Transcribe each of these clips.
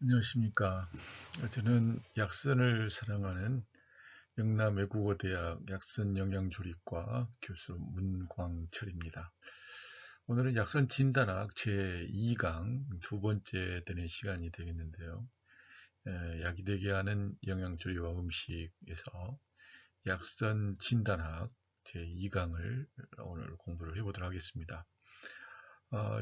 안녕하십니까. 저는 약선을 사랑하는 영남외국어대학 약선영양조리과 교수 문광철입니다. 오늘은 약선 진단학 제2강 두 번째 되는 시간이 되겠는데요. 약이 되게 하는 영양조리와 음식에서 약선 진단학 제2강을 오늘 공부를 해보도록 하겠습니다.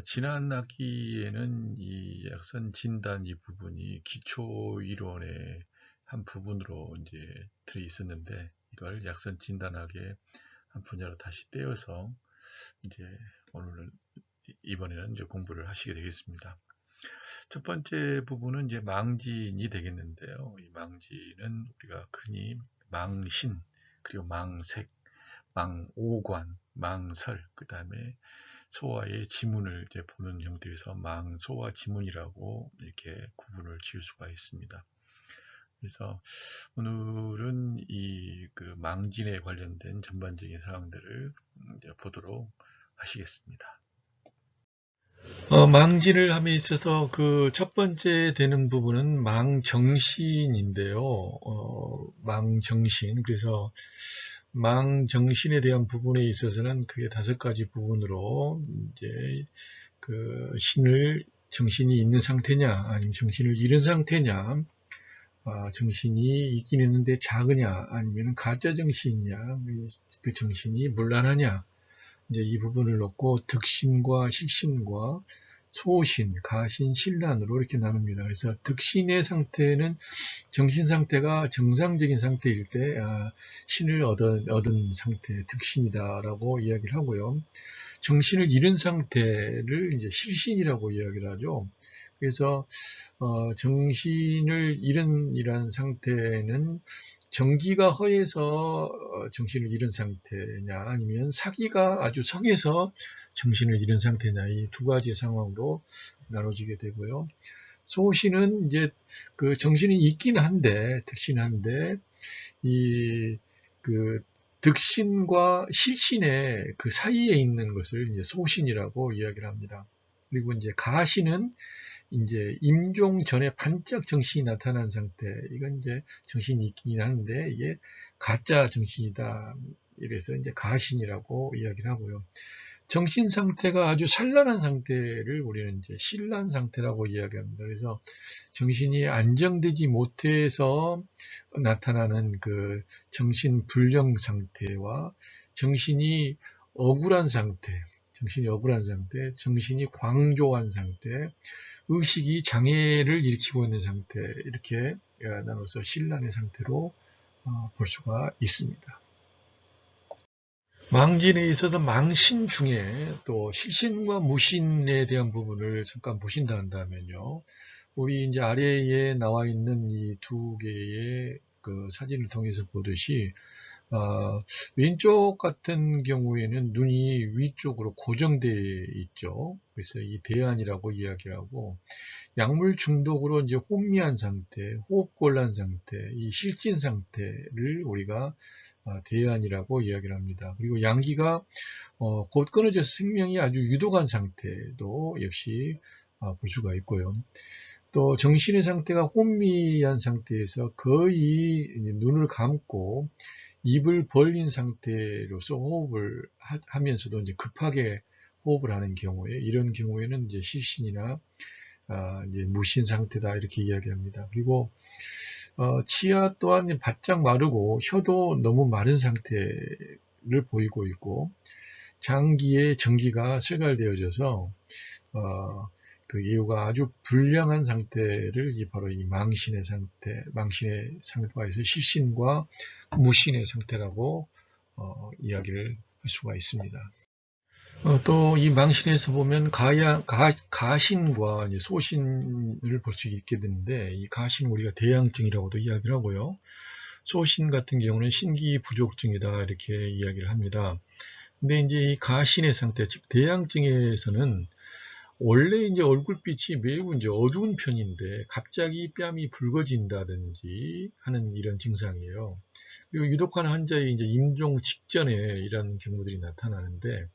지난 학기에는 이 약선 진단 이 부분이 기초 이론의 한 부분으로 이제 들어 있었는데, 이걸 약선 진단학의 한 분야로 다시 떼어서 이제 오늘 이번에는 이제 공부를 하시게 되겠습니다. 첫 번째 부분은 이제 망진이 되겠는데요. 이 망진은 우리가 흔히 망신, 그리고 망색, 망오관, 망설, 그 다음에 소화의 지문을 이제 보는 형태에서 망소화 지문이라고 이렇게 구분을 지을 수가 있습니다. 그래서 오늘은 이 망진에 관련된 전반적인 사항들을 이제 보도록 하시겠습니다. 망진을 함에 있어서 그 첫 번째 되는 부분은 망정신인데요. 망정신. 그래서 망정신에 대한 부분에 있어서는 크게 5가지 부분으로 이제 그 정신이 있는 상태냐, 아니면 정신을 잃은 상태냐, 정신이 있긴 있는데 작으냐, 아니면 가짜 정신이냐, 그 정신이 문란하냐, 이제 이 부분을 놓고 득신과 실신과 소신, 가신, 신란으로 이렇게 나눕니다. 그래서 득신의 상태는 정신 상태가 정상적인 상태일 때 신을 얻은 상태, 득신이다라고 이야기를 하고요. 정신을 잃은 상태를 이제 실신이라고 이야기를 하죠. 그래서 정신을 잃은 이란 상태는 정기가 허해서 정신을 잃은 상태냐, 아니면 사기가 아주 성해서 정신을 잃은 상태냐, 이 2가지 상황으로 나눠지게 되고요. 소신은 이제 그 정신이 있긴 한데, 득신한데, 그 득신과 실신의 그 사이에 있는 것을 이제 소신이라고 이야기를 합니다. 그리고 이제 가신은 이제 임종 전에 반짝 정신이 나타난 상태. 이건 이제 정신이 있긴 하는데 이게 가짜 정신이다. 이래서 이제 가신이라고 이야기를 하고요. 정신 상태가 아주 산란한 상태를 우리는 이제 신란 상태라고 이야기합니다. 그래서 정신이 안정되지 못해서 나타나는 그 정신 불령 상태와 정신이 억울한 상태, 정신이 광조한 상태, 의식이 장애를 일으키고 있는 상태, 이렇게 나눠서 신란의 상태로 볼 수가 있습니다. 망진에 있어서 망신 중에 또 실신과 무신에 대한 부분을 잠깐 보신다 한다면요. 우리 이제 아래에 나와 있는 이 2개의 그 사진을 통해서 보듯이 왼쪽 같은 경우에는 눈이 위쪽으로 고정되어 있죠. 그래서 이 대안이라고 이야기를 하고, 약물 중독으로 이제 혼미한 상태, 호흡곤란 상태, 이 실진 상태를 우리가 대안이라고 이야기를 합니다. 그리고 양기가 곧 끊어져서 생명이 아주 유독한 상태도 역시 볼 수가 있고요. 또 정신의 상태가 혼미한 상태에서 거의 눈을 감고 입을 벌린 상태로서 호흡을 하면서도 이제 급하게 호흡을 하는 경우에, 이런 경우에는 이제 실신이나 이제 무신 상태다 이렇게 이야기합니다. 그리고 치아 또한 바짝 마르고 혀도 너무 마른 상태를 보이고 있고, 장기에 전기가 슬갈되어져서 그 예후가 아주 불량한 상태를 바로 이 망신의 상태에서 실신과 무신의 상태라고 이야기를 할 수가 있습니다. 또 이 망신에서 보면 가신과 소신을 볼 수 있게 되는데, 이 가신은 우리가 대양증이라고도 이야기를 하고요. 소신 같은 경우는 신기 부족증이다 이렇게 이야기를 합니다. 근데 이제 이 가신의 상태, 즉 대양증에서는 원래 이제 얼굴빛이 매우 이제 어두운 편인데 갑자기 뺨이 붉어진다든지 하는 이런 증상이에요. 그리고 유독한 환자의 이제 임종 직전에 이런 경우들이 나타나는데,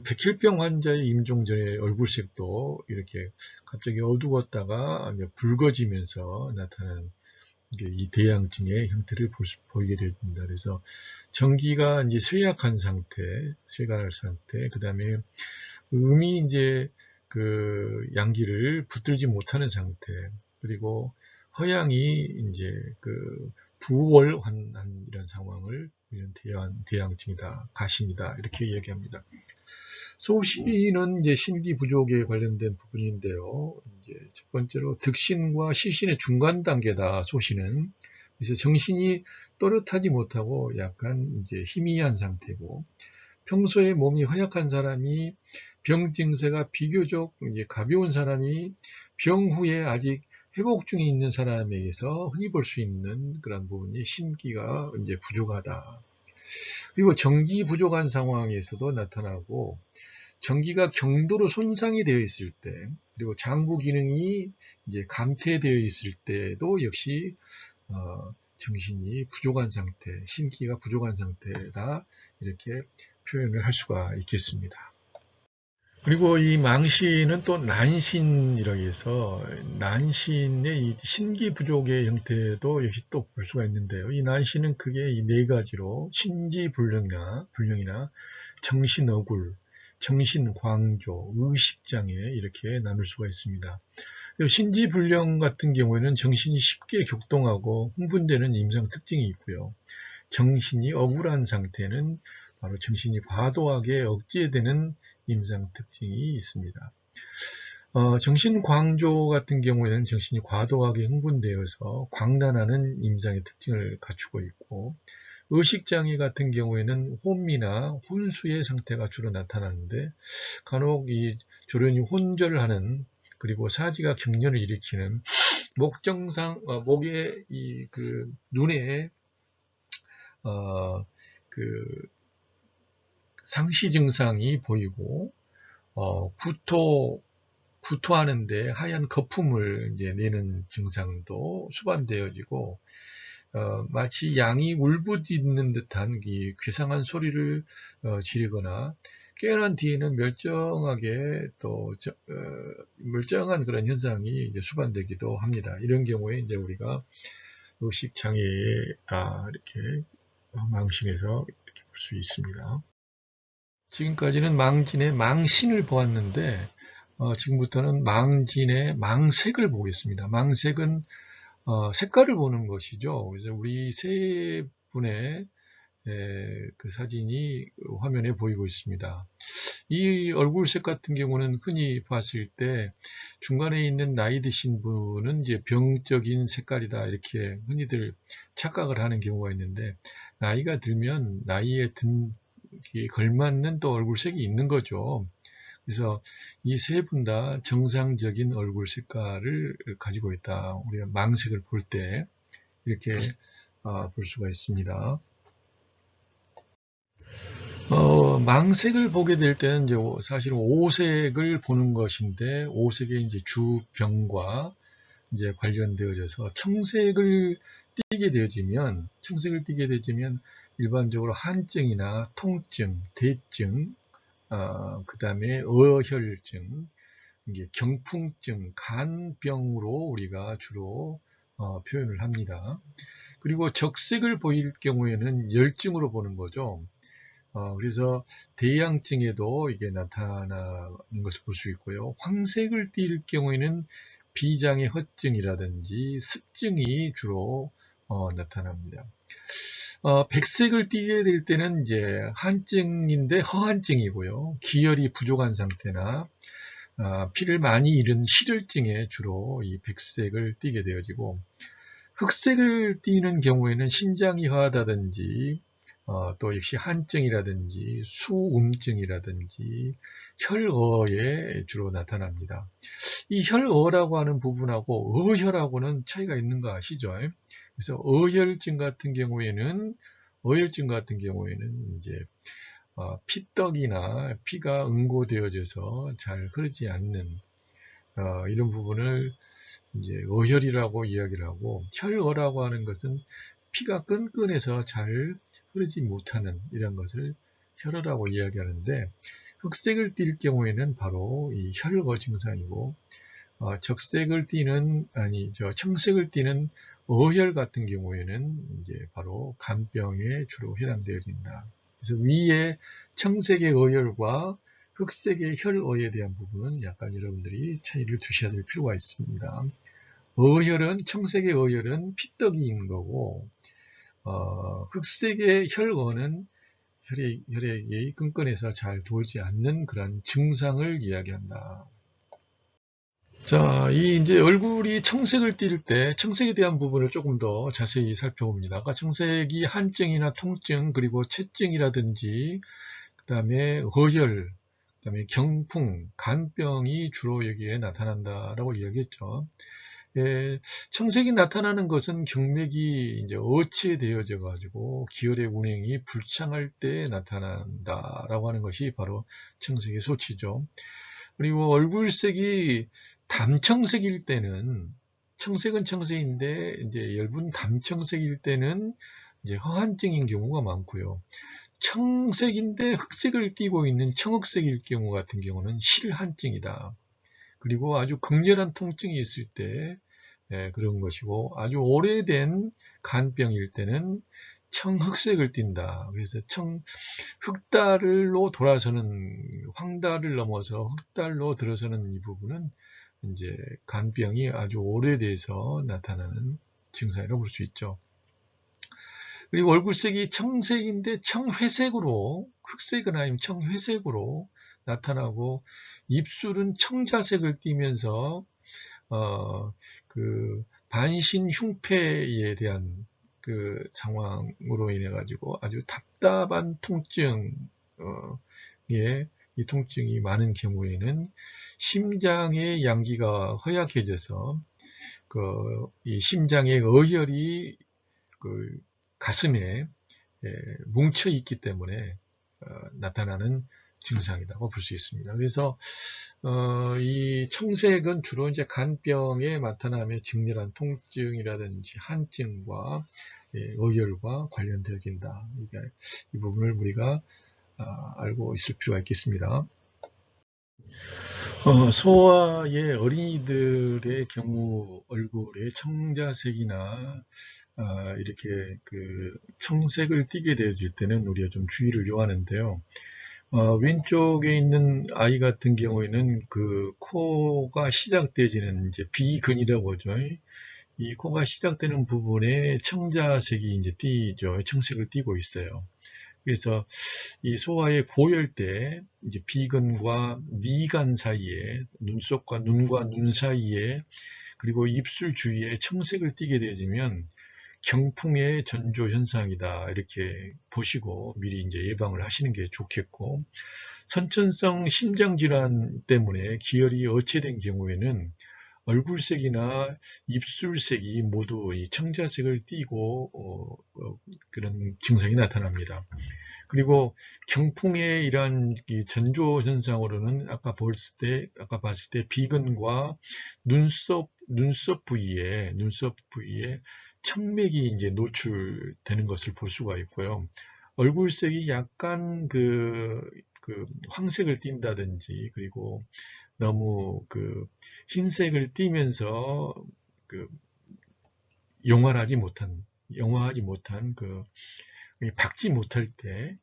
백혈병 환자의 임종 전에 얼굴색도 이렇게 갑자기 어두웠다가 이제 붉어지면서 나타나는 이 대양증의 형태를 보이게 됩니다. 그래서 전기가 이제 쇠약한 상태, 쇠간할 상태, 그 다음에 음이 이제 양기를 붙들지 못하는 상태, 그리고 허양이 이제 부월환한 이런 상황을 이런 대양증이다, 가신이다 이렇게 얘기합니다. 소신은 이제 신기 부족에 관련된 부분인데요. 이제 첫 번째로 득신과 실신의 중간 단계다, 소신은. 그래서 정신이 또렷하지 못하고 약간 이제 희미한 상태고, 평소에 몸이 허약한 사람이 병 증세가 비교적 이제 가벼운 사람이 병 후에 아직 회복 중에 있는 사람에게서 흔히 볼 수 있는 그런 부분이 신기가 이제 부족하다. 그리고 정기 부족한 상황에서도 나타나고, 전기가 경도로 손상이 되어 있을 때, 그리고 장부 기능이 이제 감퇴되어 있을 때도 역시 정신이 부족한 상태, 신기가 부족한 상태다 이렇게 표현을 할 수가 있겠습니다. 그리고 이 망신은 또 난신이라고 해서 난신의 이 신기 부족의 형태도 역시 또 볼 수가 있는데요. 이 난신은 크게 이 네 가지로 신지불능이나 정신어굴, 정신광조, 의식장애 이렇게 나눌 수가 있습니다. 신지불능 같은 경우에는 정신이 쉽게 격동하고 흥분되는 임상 특징이 있고요. 정신이 억울한 상태는 바로 정신이 과도하게 억제되는 임상 특징이 있습니다. 정신광조 같은 경우에는 정신이 과도하게 흥분되어서 광란하는 임상의 특징을 갖추고 있고, 의식장애 같은 경우에는 혼미나 혼수의 상태가 주로 나타나는데, 간혹 이 조련이 혼절을 하는, 그리고 사지가 경련을 일으키는 목의 눈에 상시 증상이 보이고, 구토하는데 하얀 거품을 이제 내는 증상도 수반되어지고, 마치 양이 울부짖는 듯한 이 괴상한 소리를 지르거나, 깨어난 뒤에는 멀쩡한 그런 현상이 이제 수반되기도 합니다. 이런 경우에 이제 우리가 의식 장애다 이렇게 망신에서 이렇게 볼 수 있습니다. 지금까지는 망진의 망신을 보았는데, 지금부터는 망진의 망색을 보겠습니다. 망색은 색깔을 보는 것이죠. 그래서 우리 세 분의 그 사진이 화면에 보이고 있습니다. 이 얼굴색 같은 경우는 흔히 봤을 때 중간에 있는 나이 드신 분은 이제 병적인 색깔이다 이렇게 흔히들 착각을 하는 경우가 있는데, 나이가 들면 나이에 걸맞는 또 얼굴색이 있는 거죠. 그래서 이 세 분 다 정상적인 얼굴 색깔을 가지고 있다. 우리가 망색을 볼 때 이렇게 볼 수가 있습니다. 망색을 보게 될 때는 이제 사실은 오색을 보는 것인데, 오색의 이제 주병과 이제 관련되어져서 청색을 띠게 되어지면 일반적으로 한증이나 통증, 대증, 그 다음에 어혈증, 이게 경풍증, 간병으로 우리가 주로 표현을 합니다. 그리고 적색을 보일 경우에는 열증으로 보는 거죠. 그래서 대양증에도 이게 나타나는 것을 볼 수 있고요. 황색을 띌 경우에는 비장의 허증이라든지 습증이 주로 나타납니다. 백색을 띠게 될 때는 이제 한증인데 허한증이고요. 기혈이 부족한 상태나 피를 많이 잃은 실혈증에 주로 이 백색을 띠게 되어지고, 흑색을 띠는 경우에는 신장이 허하다든지 또 역시 한증이라든지 수음증이라든지 혈어에 주로 나타납니다. 이 혈어라고 하는 부분하고 어혈하고는 차이가 있는 거 아시죠? 그래서 어혈증 같은 경우에는 이제 피떡이나 피가 응고되어져서 잘 흐르지 않는 이런 부분을 이제 어혈이라고 이야기를 하고, 혈어라고 하는 것은 피가 끈끈해서 잘 흐르지 못하는 이런 것을 혈어라고 이야기하는데, 흑색을 띌 경우에는 바로 이 혈거 증상이고, 청색을 띠는 어혈 같은 경우에는 이제 바로 간병에 주로 해당되어진다. 그래서 위에 청색의 어혈과 흑색의 혈어에 대한 부분은 약간 여러분들이 차이를 두셔야 될 필요가 있습니다. 청색의 어혈은 피떡이인 거고, 흑색의 혈어는 혈액이 끈끈해서 잘 돌지 않는 그런 증상을 이야기한다. 자, 이제 얼굴이 청색을 띌 때 청색에 대한 부분을 조금 더 자세히 살펴봅니다. 아까 청색이 한증이나 통증, 그리고 채증이라든지, 그 다음에 어혈, 그 다음에 경풍, 간병이 주로 여기에 나타난다라고 이야기했죠. 예, 청색이 나타나는 것은 경맥이 이제 어체되어져 가지고 기혈의 운행이 불창할 때 나타난다라고 하는 것이 바로 청색의 소치죠. 그리고 얼굴색이 담청색일 때는, 청색은 청색인데 이제 엷은 담청색일 때는 이제 허한증인 경우가 많고요. 청색인데 흑색을 띠고 있는 청흑색일 경우 같은 경우는 실한증이다. 그리고 아주 극렬한 통증이 있을 때 그런 것이고, 아주 오래된 간병일 때는 청흑색을 띈다. 그래서 흑달로 돌아서는, 황달을 넘어서 흑달로 들어서는 이 부분은 이제 간병이 아주 오래돼서 나타나는 증상이라고 볼 수 있죠. 그리고 얼굴색이 청색인데 청회색으로, 흑색은 아니면 청회색으로 나타나고, 입술은 청자색을 띠면서 반신 흉패에 대한 그 상황으로 인해 가지고 아주 답답한 통증, 이 통증이 많은 경우에는 심장의 양기가 허약해져서 이 심장의 어혈이 가슴에 뭉쳐 있기 때문에 나타나는 증상이라고 볼 수 있습니다. 그래서 이 청색은 주로 이제 간병에 나타남에 직렬한 통증이라든지 한증과 어혈과 관련되어진다. 이 부분을 우리가 알고 있을 필요가 있겠습니다. 소아의 어린이들의 경우 얼굴에 청자색이나 이렇게 청색을 띠게 되어질 때는 우리가 좀 주의를 요하는데요. 왼쪽에 있는 아이 같은 경우에는 코가 시작되지는 이제 비근이라고 하죠. 이 코가 시작되는 부분에 청자색이 이제 띠죠. 청색을 띠고 있어요. 그래서 이 소아의 고열 때 이제 비근과 미간 사이에, 눈썹과 눈과 눈 사이에, 그리고 입술 주위에 청색을 띠게 되어지면 경풍의 전조 현상이다, 이렇게 보시고 미리 이제 예방을 하시는 게 좋겠고, 선천성 심장질환 때문에 기혈이 어체된 경우에는 얼굴색이나 입술색이 모두 이 청자색을 띠고 그런 증상이 나타납니다. 그리고 경풍의 이러한 전조 현상으로는 아까 봤을 때 비근과 눈썹 부위에 청맥이 이제 노출되는 것을 볼 수가 있고요. 얼굴색이 약간 황색을 띈다든지, 그리고 너무 흰색을 띠면서 영화하지 못한 박지 못할 때,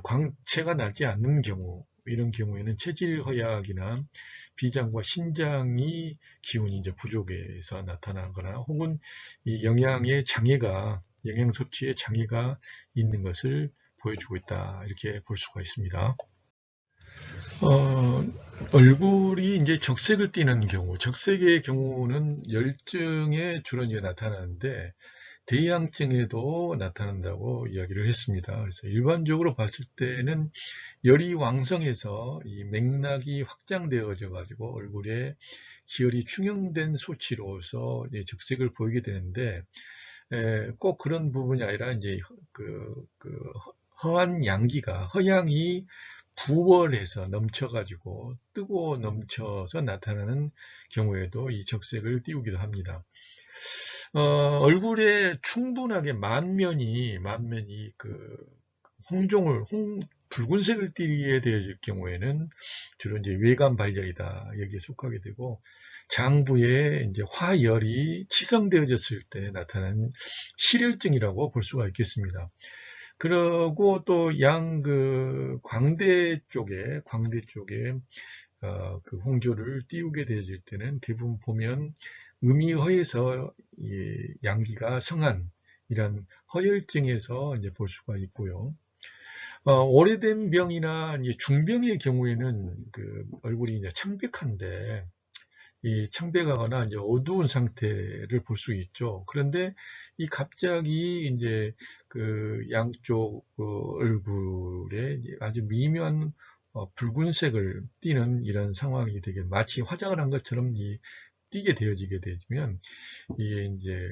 광채가 나지 않는 경우, 이런 경우에는 체질 허약이나 비장과 신장이 기운이 이제 부족해서 나타나거나, 혹은 이 영양 섭취에 장애가 있는 것을 보여주고 있다, 이렇게 볼 수가 있습니다. 얼굴이 이제 적색을 띠는 경우, 적색의 경우는 열증에 주로 이제 나타나는데, 대양증에도 나타난다고 이야기를 했습니다. 그래서 일반적으로 봤을 때는 열이 왕성해서 이 맥락이 확장되어져 가지고 얼굴에 기혈이 충혈된 소치로서 적색을 보이게 되는데, 꼭 그런 부분이 아니라 이제 허양이 부월해서 넘쳐가지고 뜨고 넘쳐서 나타나는 경우에도 이 적색을 띄우기도 합니다. 얼굴에 충분하게 만면이 붉은색을 띠게 되어질 경우에는 주로 이제 외관 발열이다 여기에 속하게 되고, 장부에 이제 화열이 치성되어졌을 때 나타나는 실혈증이라고 볼 수가 있겠습니다. 그리고 또 광대 쪽에 그 홍조를 띄우게 되어질 때는 대부분 보면 음이허에서 양기가 성한 이런 허혈증에서 이제 볼 수가 있고요. 오래된 병이나 이제 중병의 경우에는 그 얼굴이 이제 창백한데, 이 창백하거나 이제 어두운 상태를 볼 수 있죠. 그런데 이 갑자기 이제 그 양쪽 얼굴에 아주 미묘한 붉은색을 띠는 이런 상황이 되게 마치 화장을 한 것처럼 띠게 되어지게 되면, 이게 이제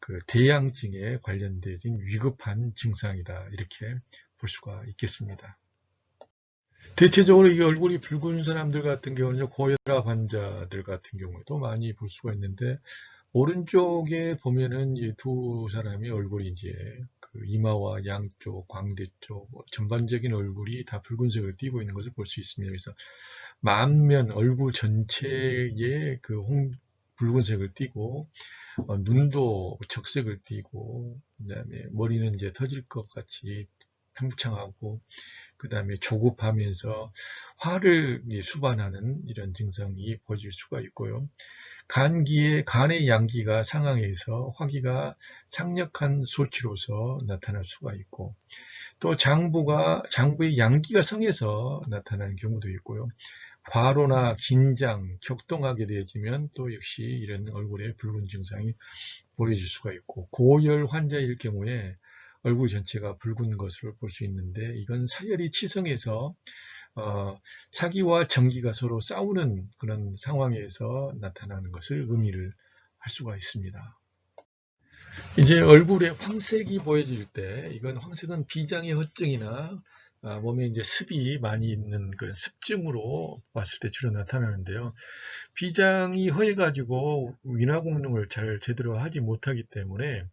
그 대양증에 관련된 위급한 증상이다 이렇게 볼 수가 있겠습니다. 대체적으로 이 얼굴이 붉은 사람들 같은 경우는 고혈압 환자들 같은 경우에도 많이 볼 수가 있는데, 오른쪽에 보면은 이 두 사람이 얼굴이 이제 그 이마와 양쪽, 광대 쪽 전반적인 얼굴이 다 붉은색을 띠고 있는 것을 볼 수 있습니다. 그래서 만면 얼굴 전체에 그 붉은색을 띠고, 눈도 적색을 띠고, 그다음에 머리는 이제 터질 것 같이 평창하고, 그 다음에 조급하면서 화를 수반하는 이런 증상이 보여질 수가 있고요. 간의 양기가 상항해서 화기가 상력한 소치로서 나타날 수가 있고, 또 장부의 양기가 성해서 나타나는 경우도 있고요. 과로나 긴장, 격동하게 되어지면 또 역시 이런 얼굴에 붉은 증상이 보여질 수가 있고, 고열 환자일 경우에 얼굴 전체가 붉은 것을 볼 수 있는데, 이건 사열이 치성해서 사기와 정기가 서로 싸우는 그런 상황에서 나타나는 것을 의미를 할 수가 있습니다. 이제 얼굴에 황색이 보여질 때, 이건 황색은 비장의 허증이나 몸에 이제 습이 많이 있는 그런 습증으로 봤을 때 주로 나타나는데요. 비장이 허해가지고 인화功能을 잘 제대로 하지 못하기 때문에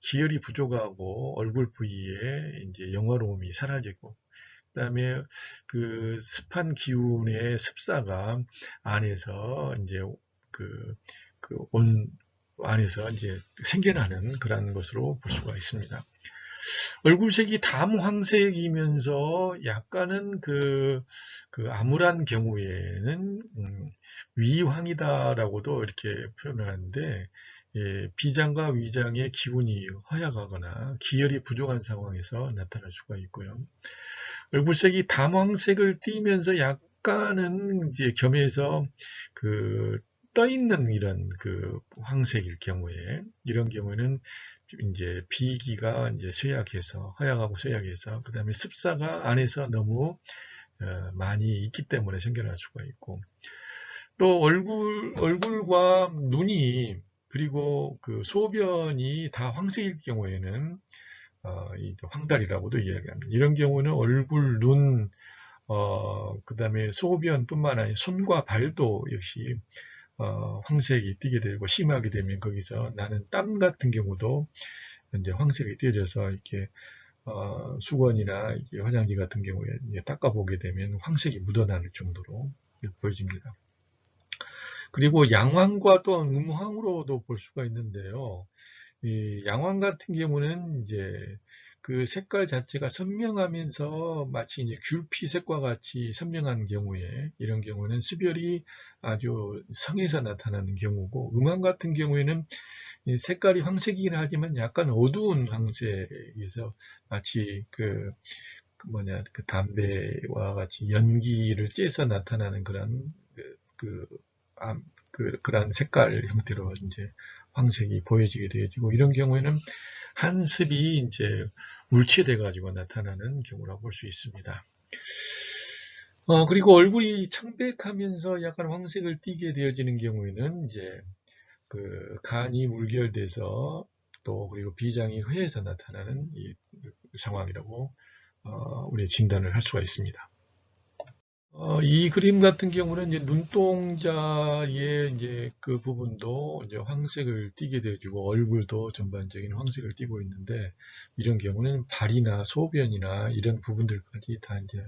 기혈이 부족하고 얼굴 부위에 이제 영화로움이 사라지고, 그다음에 그 습한 기운의 습사가 안에서 이제 안에서 이제 생겨나는 그런 것으로 볼 수가 있습니다. 얼굴색이 담황색이면서 약간은 그 암울한 경우에는 위황이다라고도 이렇게 표현을 하는데, 비장과 위장의 기운이 허약하거나 기혈이 부족한 상황에서 나타날 수가 있고요. 얼굴색이 담황색을 띠면서 약간은 이제 겸해서 떠 있는 이런 황색일 경우에, 이런 경우에는 이제 비기가 이제 허약하고 쇠약해서, 그 다음에 습사가 안에서 너무 많이 있기 때문에 생겨날 수가 있고, 또 얼굴과 눈이 그리고 그 소변이 다 황색일 경우에는 황달이라고도 이야기합니다. 이런 경우는 얼굴, 눈, 그 다음에 소변뿐만 아니라 손과 발도 역시 황색이 띠게 되고, 심하게 되면 거기서 나는 땀 같은 경우도 이제 황색이 띄어져서 이렇게 수건이나 화장지 같은 경우에 닦아보게 되면 황색이 묻어나는 정도로 보여집니다. 그리고 양황과 또 음황으로도 볼 수가 있는데요. 이 양황 같은 경우는 이제 그 색깔 자체가 선명하면서 마치 이제 귤피색과 같이 선명한 경우에, 이런 경우는 습열이 아주 성해서 나타나는 경우고, 음황 같은 경우에는 색깔이 황색이긴 하지만 약간 어두운 황색에서 마치 그 담배와 같이 연기를 쬐서 나타나는 그런 색깔 형태로 이제 황색이 보여지게 되어지고, 이런 경우에는 한습이 이제 물체돼 가지고 나타나는 경우라고 볼 수 있습니다. 그리고 얼굴이 창백하면서 약간 황색을 띠게 되어지는 경우에는 이제 간이 물결돼서, 또 그리고 비장이 회해서 나타나는 이 상황이라고 우리 진단을 할 수가 있습니다. 이 그림 같은 경우는 이제 눈동자의 이제 그 부분도 이제 황색을 띠게 되어주고 얼굴도 전반적인 황색을 띠고 있는데 이런 경우는 발이나 소변이나 이런 부분들까지 다 이제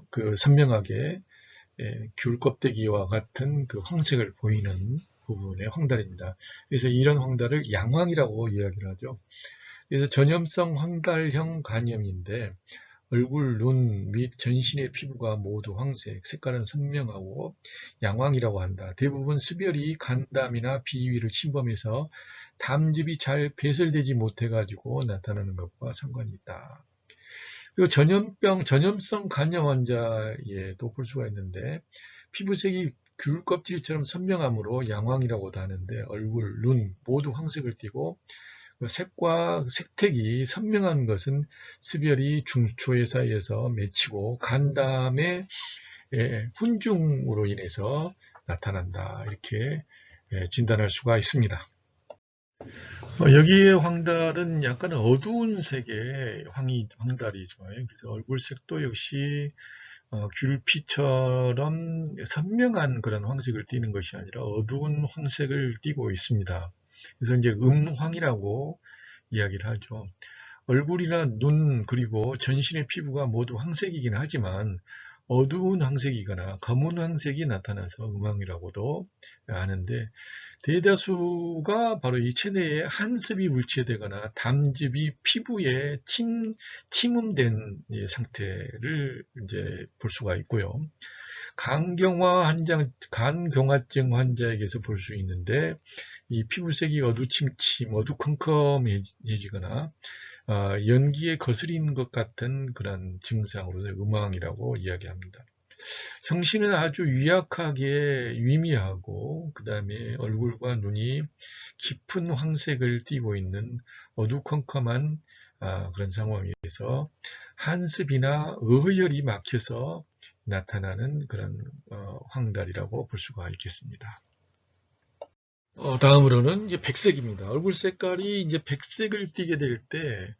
그 선명하게 귤 껍데기와 같은 그 황색을 보이는 부분의 황달입니다. 그래서 이런 황달을 양황이라고 이야기를 하죠. 그래서 전염성 황달형 간염인데 얼굴, 눈 및 전신의 피부가 모두 황색, 색깔은 선명하고 양황이라고 한다. 대부분 습열이 간담이나 비위를 침범해서 담즙이 잘 배설되지 못해가지고 나타나는 것과 상관이 있다. 그리고 전염성 간염 환자에도 볼 수가 있는데 피부색이 귤 껍질처럼 선명하므로 양황이라고도 하는데 얼굴, 눈 모두 황색을 띠고 색과 색택이 선명한 것은 습열이 중초에 사이에서 맺히고 간담의 훈중으로 인해서 나타난다. 이렇게 진단할 수가 있습니다. 여기에 황달은 약간 어두운 색의 황달이죠. 그래서 얼굴색도 역시 귤피처럼 선명한 그런 황색을 띠는 것이 아니라 어두운 황색을 띠고 있습니다. 그래서 이제 음황이라고 이야기를 하죠. 얼굴이나 눈 그리고 전신의 피부가 모두 황색이긴 하지만 어두운 황색이거나 검은 황색이 나타나서 음황이라고도 하는데 대다수가 바로 이 체내에 한습이 물체되거나 담즙이 피부에 침음된 상태를 이제 볼 수가 있고요. 간경화증 환자에게서 볼 수 있는데 이 피부색이 어두침침, 어두컴컴해지거나 연기에 거스린 것 같은 그런 증상으로 음황이라고 이야기합니다. 형신은 아주 유약하게 위미하고 그 다음에 얼굴과 눈이 깊은 황색을 띠고 있는 어두컴컴한 그런 상황에서 한습이나 어혈이 막혀서 나타나는 그런 황달이라고 볼 수가 있겠습니다. 다음으로는 이제 백색입니다. 얼굴 색깔이 이제 백색을 띠게 될 때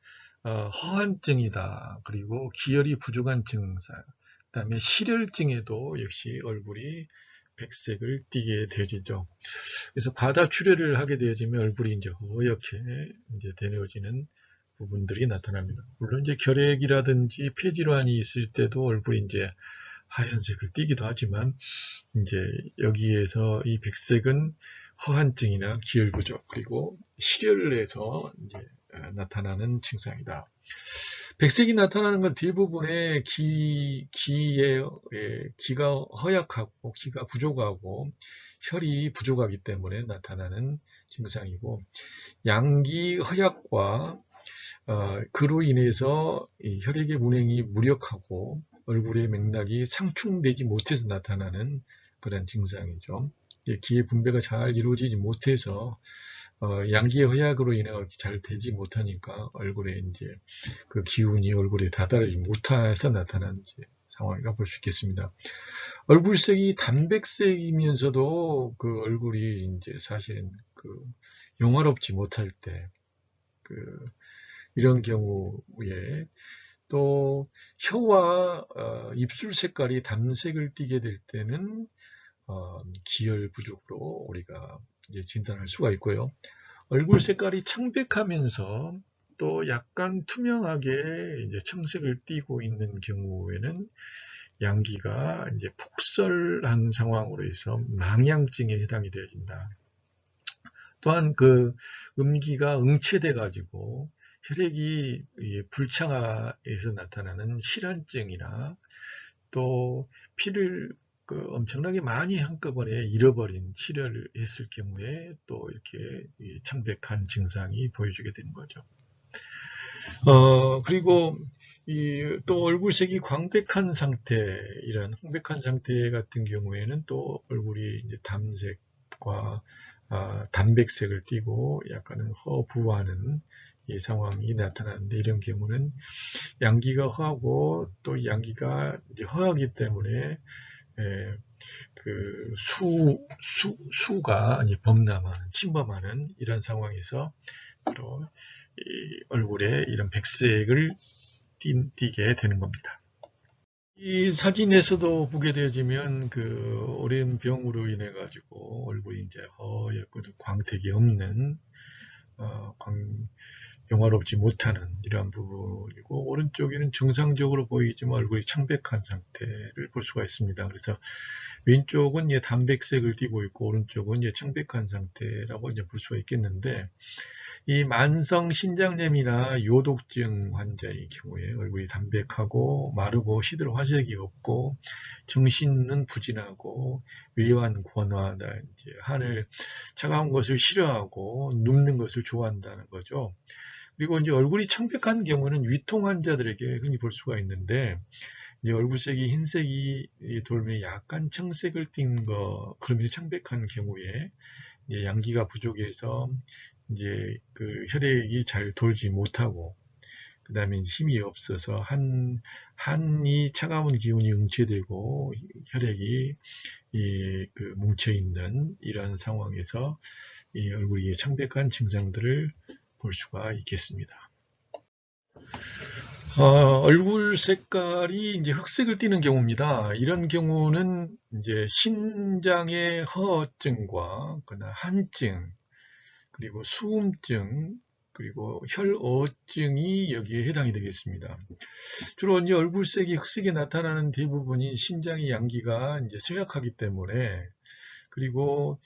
허한증이다. 그리고 기혈이 부족한 증상, 그다음에 실혈증에도 역시 얼굴이 백색을 띠게 되어지죠. 그래서 과다 출혈을 하게 되어지면 얼굴이 이제 허옇게 이제 되어지는 부분들이 나타납니다. 물론 이제 결핵이라든지 폐질환이 있을 때도 얼굴이 이제 하얀색을 띠기도 하지만 이제 여기에서 이 백색은 허한증이나 기혈 부족 그리고 실혈을 해서 이제 나타나는 증상이다. 백색이 나타나는 건 대부분의 기가 허약하고 기가 부족하고 혈이 부족하기 때문에 나타나는 증상이고 양기 허약과 그로 인해서 혈액의 운행이 무력하고 얼굴의 맥락이 상충되지 못해서 나타나는 그런 증상이죠. 기의 분배가 잘 이루어지지 못해서 양기의 허약으로 인해 잘 되지 못하니까 얼굴에 이제 그 기운이 얼굴에 다다르지 못해서 나타나는 상황이라고 볼 수 있겠습니다. 얼굴색이 담백색이면서도 그 얼굴이 이제 사실은 그 영화롭지 못할 때 이런 경우에 또 혀와 입술 색깔이 담색을 띠게 될 때는 기혈 부족으로 우리가 이제 진단할 수가 있고요. 얼굴 색깔이 청백하면서 또 약간 투명하게 이제 청색을 띠고 있는 경우에는 양기가 이제 폭설한 상황으로 해서 망향증에 해당이 되어진다. 또한 그 음기가 응체돼 가지고 혈액이 불창화해서 나타나는 실환증이나 또 피를 엄청나게 많이 한꺼번에 잃어버린 치료를 했을 경우에 또 이렇게 청백한 증상이 보여주게 되는 거죠. 그리고 또 얼굴색이 광백한 상태, 이런 홍백한 상태 같은 경우에는 또 얼굴이 이제 담색과 담백색을 띠고 약간은 허부하는 이 상황이 나타나는데 이런 경우는 양기가 허하고 또 양기가 이제 허하기 때문에 그 수가 범람하는 침범하는 이런 상황에서 바로 이 얼굴에 이런 백색을 띠게 되는 겁니다. 이 사진에서도 보게 되어지면 오랜 병으로 인해 가지고 얼굴이 이제 허옇고 광택이 없는 어, 광, 영화롭지 못하는 이러한 부분이고, 오른쪽에는 정상적으로 보이지만 얼굴이 창백한 상태를 볼 수가 있습니다. 그래서 왼쪽은 이제 담백색을 띠고 있고 오른쪽은 이제 청백한 상태라고 이제 볼 수가 있겠는데, 이 만성 신장염이나 요독증 환자의 경우에 얼굴이 담백하고 마르고 시들 화색이 없고 정신은 부진하고 외환 권화다, 이제 하늘 차가운 것을 싫어하고 눕는 것을 좋아한다는 거죠. 그리고 이제 얼굴이 청백한 경우는 위통 환자들에게 흔히 볼 수가 있는데, 이제 얼굴색이 흰색이 돌면 약간 청색을 띈 거, 그러면 청백한 경우에 이제 양기가 부족해서 이제 혈액이 잘 돌지 못하고, 그 다음에 힘이 없어서 한이 차가운 기운이 응체되고 혈액이 뭉쳐 있는 이런 상황에서 이 얼굴이 청백한 증상들을 볼 수가 있겠습니다. 얼굴 색깔이 이제 흑색을 띠는 경우입니다. 이런 경우는 이제 신장의 허증과 한증, 그리고 수음증, 그리고 혈어증이 여기에 해당이 되겠습니다. 주로 이제 얼굴색이 흑색이 나타나는 대부분이 신장의 양기가 이제 쇠약하기 때문에, 그리고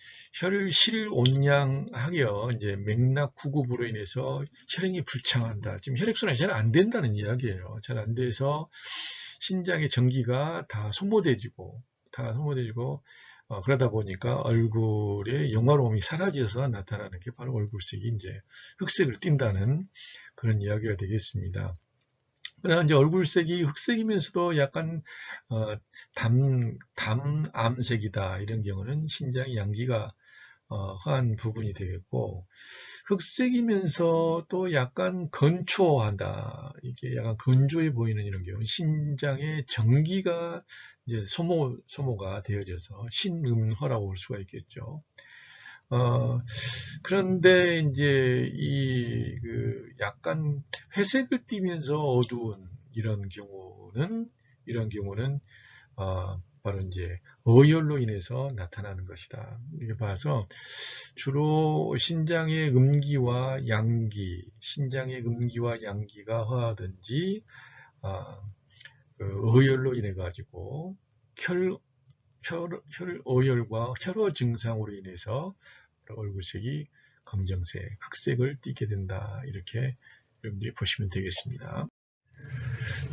실온양하여 이제 맥락 구급으로 인해서 혈행이 불창한다. 지금 혈액순환이 잘 안 된다는 이야기예요. 잘 안 돼서 신장의 전기가 다 소모돼지고 그러다 보니까 얼굴의 영화로움이 사라져서 나타나는 게 바로 얼굴색이 이제 흑색을 띈다는 그런 이야기가 되겠습니다. 그러나 이제 얼굴색이 흑색이면서도 약간 담암색이다, 이런 경우는 신장의 양기가 허한 부분이 되겠고, 흑색이면서 또 약간 건초하다, 이게 약간 건조해 보이는 이런 경우는 신장의 전기가 이제 소모가 되어져서 신음허라고 볼 수가 있겠죠. 그런데 이제 약간 회색을 띠면서 어두운 이런 경우는 바로 이제 어혈로 인해서 나타나는 것이다. 이렇게 봐서 주로 신장의 음기와 양기가 허하든지 어혈로 인해 가지고 혈어혈과 혈어 증상으로 인해서 얼굴색이 검정색, 흑색을 띠게 된다. 이렇게 여러분들이 보시면 되겠습니다.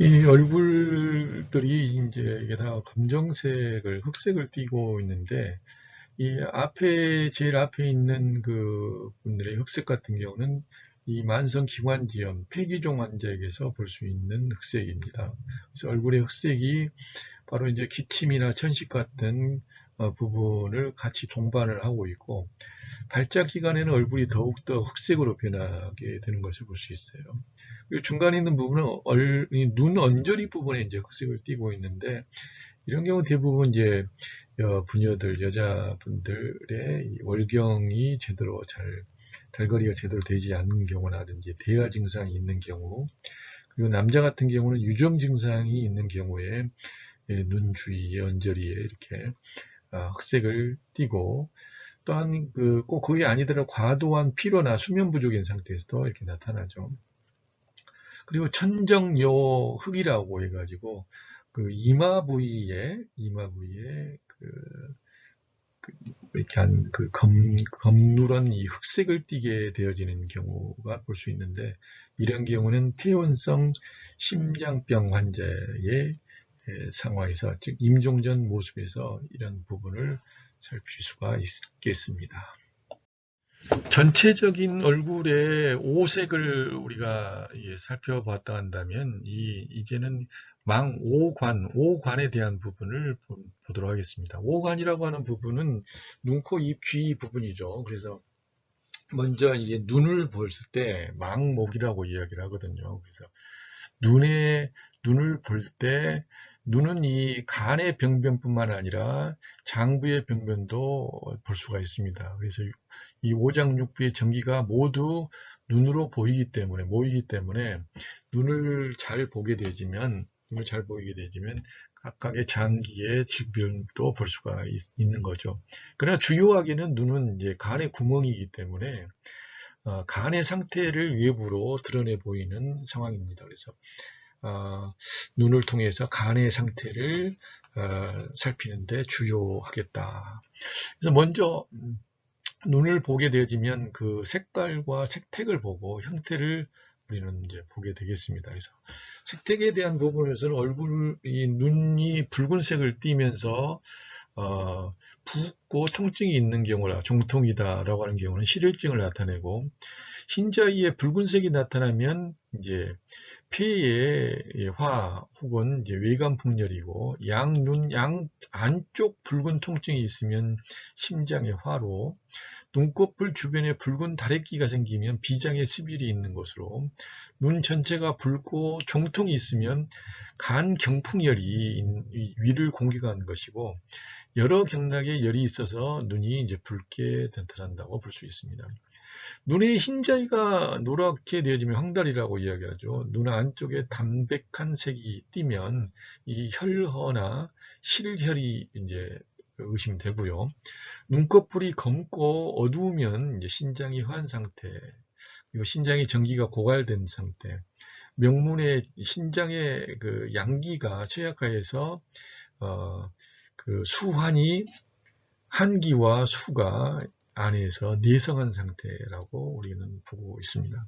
이 얼굴들이 이제 이게 다 검정색을, 흑색을 띠고 있는데, 제일 앞에 있는 그 분들의 흑색 같은 경우는 이 만성 기관지염, 폐기종 환자에게서 볼 수 있는 흑색입니다. 그래서 얼굴의 흑색이 바로 이제 기침이나 천식 같은 부분을 같이 동반을 하고 있고, 발작 기간에는 얼굴이 더욱더 흑색으로 변하게 되는 것을 볼 수 있어요. 그리고 중간에 있는 부분은 눈 언저리 부분에 이제 흑색을 띠고 있는데, 이런 경우 대부분 이제 부녀들, 여자분들의 월경이 달거리가 제대로 되지 않는 경우라든지 대화 증상이 있는 경우, 그리고 남자 같은 경우는 유정 증상이 있는 경우에 눈 주위에, 언저리에 이렇게 흑색을 띠고, 또한 꼭 그게 아니더라도 과도한 피로나 수면 부족인 상태에서도 이렇게 나타나죠. 그리고 천정요흑이라고 해가지고 이마 부위에 이렇게 한 검누런 이 흑색을 띠게 되어지는 경우가 볼 수 있는데, 이런 경우는 폐원성 심장병 환자의 상황에서, 즉 임종 전 모습에서 이런 부분을 살필 수가 있겠습니다. 전체적인 얼굴의 오색을 우리가 살펴봤다 한다면, 이제는 오관에 대한 부분을 보도록 하겠습니다. 오관이라고 하는 부분은 눈, 코, 입, 귀 부분이죠. 그래서 먼저 이제 눈을 볼 때 망목이라고 이야기를 하거든요. 그래서 눈을 볼 때, 눈은 이 간의 병변뿐만 아니라 장부의 병변도 볼 수가 있습니다. 그래서 이 오장육부의 전기가 모두 눈으로 모이기 때문에 눈을 잘 보게 되지면 눈을 잘 보이게 되면 각각의 장기의 질병도 볼 수가 있는 거죠. 그러나 주요하게는 눈은 이제 간의 구멍이기 때문에 간의 상태를 외부로 드러내 보이는 상황입니다. 그래서 눈을 통해서 간의 상태를 살피는데 주요하겠다. 그래서 먼저 눈을 보게 되어지면 그 색깔과 색택을 보고 형태를 우리는 이제 보게 되겠습니다. 그래서 색택에 대한 부분에서는 얼굴이 눈이 붉은색을 띠면서 붓고 통증이 있는 경우라 종통이다라고 하는 경우는 실혈증을 나타내고, 흰자위에 붉은색이 나타나면 이제 폐의 화 혹은 이제 외관풍열이고, 양눈 양 안쪽 붉은 통증이 있으면 심장의 화로, 눈꺼풀 주변에 붉은 다래끼가 생기면 비장의 스빌이 있는 것으로, 눈 전체가 붉고 종통이 있으면 간 경풍열이 위를 공격한 것이고, 여러 경락에 열이 있어서 눈이 이제 붉게 나타난다고 볼 수 있습니다. 눈의 흰자위가 노랗게 되어지면 황달이라고 이야기하죠. 눈 안쪽에 담백한 색이 띠면 이 혈허나 실혈이 이제 의심되고요. 눈꺼풀이 검고 어두우면 이제 신장이 화한 상태, 그리고 신장의 전기가 고갈된 상태, 명문의 신장의 그 양기가 쇠약화해서 그 수환이 한기와 수가 안에서 내성한 상태라고 우리는 보고 있습니다.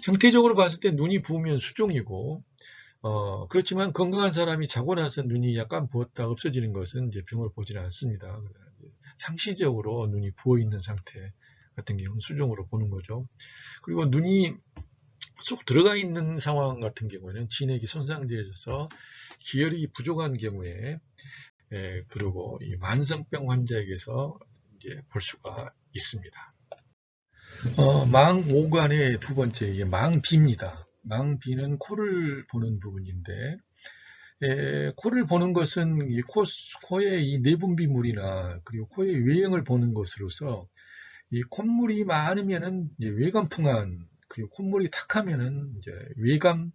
형태적으로 봤을 때 눈이 부으면 수종이고, 그렇지만 건강한 사람이 자고 나서 눈이 약간 부었다 없어지는 것은 이제 병을 보지는 않습니다. 상시적으로 눈이 부어 있는 상태 같은 경우는 수종으로 보는 거죠. 그리고 눈이 쏙 들어가 있는 상황 같은 경우에는 진액이 손상되어서 기혈이 부족한 경우에, 그리고 이 만성병 환자에게서 이제 볼 수가 있습니다. 망오관의 두 번째, 이게 망비입니다. 망비는 코를 보는 부분인데, 코를 보는 것은 이 코의 이 내분비물이나 그리고 코의 외형을 보는 것으로서, 이 콧물이 많으면은 이제 외관풍한, 그리고 콧물이 탁하면은 이제 외관